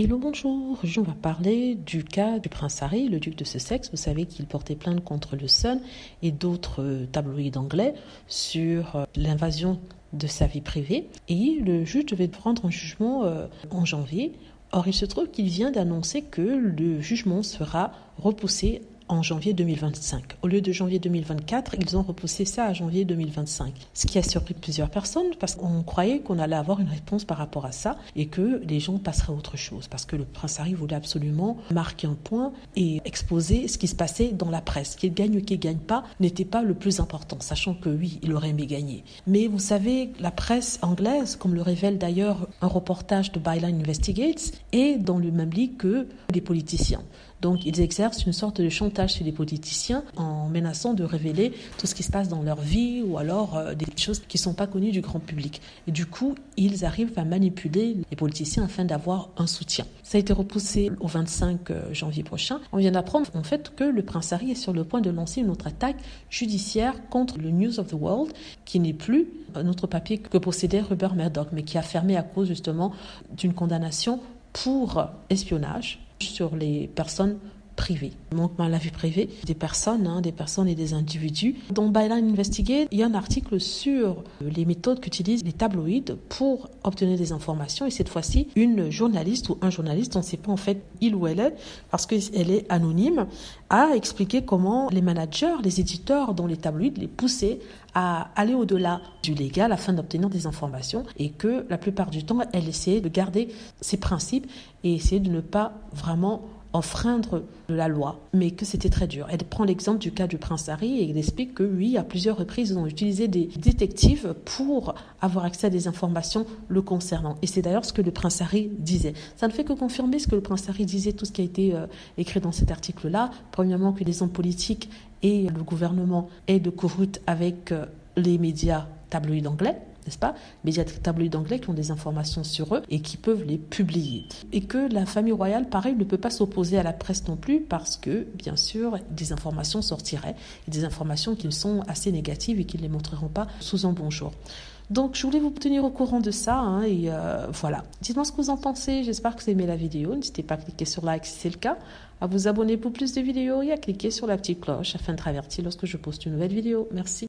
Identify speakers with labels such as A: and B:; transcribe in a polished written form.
A: Hello, bonjour. Aujourd'hui, on va parler du cas du prince Harry, le duc de Sussex. Vous savez qu'il portait plainte contre le Sun et d'autres tabloïds anglais sur l'invasion de sa vie privée. Et le juge devait prendre un jugement en janvier. Or, il se trouve qu'il vient d'annoncer que le jugement sera repoussé en janvier 2025. Au lieu de janvier 2024, ils ont repoussé ça à janvier 2025. Ce qui a surpris plusieurs personnes parce qu'on croyait qu'on allait avoir une réponse par rapport à ça et que les gens passeraient à autre chose. Parce que le prince Harry voulait absolument marquer un point et exposer ce qui se passait dans la presse. Qu'il gagne ou qu'il ne gagne pas n'était pas le plus important, sachant que oui, il aurait aimé gagner. Mais vous savez, la presse anglaise, comme le révèle d'ailleurs un reportage de Byline Investigates, est dans le même lit que les politiciens. Donc, ils exercent une sorte de chantage sur les politiciens en menaçant de révéler tout ce qui se passe dans leur vie ou alors des choses qui ne sont pas connues du grand public. Et du coup, ils arrivent à manipuler les politiciens afin d'avoir un soutien. Ça a été repoussé au 25 janvier prochain. On vient d'apprendre en fait que le prince Harry est sur le point de lancer une autre attaque judiciaire contre le News of the World, qui n'est plus un autre papier que possédait Rupert Murdoch, mais qui a fermé à cause justement d'une condamnation pour espionnage sur les personnes privées. Manquement à la vie privée des personnes et des individus. Dans Byline Investigate, il y a un article sur les méthodes qu'utilisent les tabloïds pour obtenir des informations. Et cette fois-ci, une journaliste ou un journaliste, on ne sait pas en fait il ou elle est, parce qu'elle est anonyme, a expliqué comment les managers, les éditeurs dans les tabloïds les poussaient à aller au-delà du légal afin d'obtenir des informations et que la plupart du temps, elle essayait de garder ses principes et essayer de ne pas vraiment enfreindre la loi, mais que c'était très dur. Elle prend l'exemple du cas du prince Harry et elle explique que oui, à plusieurs reprises, ils ont utilisé des détectives pour avoir accès à des informations le concernant. Et c'est d'ailleurs ce que le prince Harry disait. Ça ne fait que confirmer ce que le prince Harry disait, tout ce qui a été écrit dans cet article-là. Premièrement, que les hommes politiques et le gouvernement aient de cahute avec les médias tabloïds anglais, n'est-ce pas? Médias tabloïds anglais qui ont des informations sur eux et qui peuvent les publier. Et que la famille royale, pareil, ne peut pas s'opposer à la presse non plus parce que, bien sûr, des informations sortiraient, et des informations qui sont assez négatives et qui ne les montreront pas sous un bon jour. Donc, je voulais vous tenir au courant de ça, et voilà. Dites-moi ce que vous en pensez. J'espère que vous aimez la vidéo. N'hésitez pas à cliquer sur like si c'est le cas, à vous abonner pour plus de vidéos et à cliquer sur la petite cloche afin d'être averti lorsque je poste une nouvelle vidéo. Merci.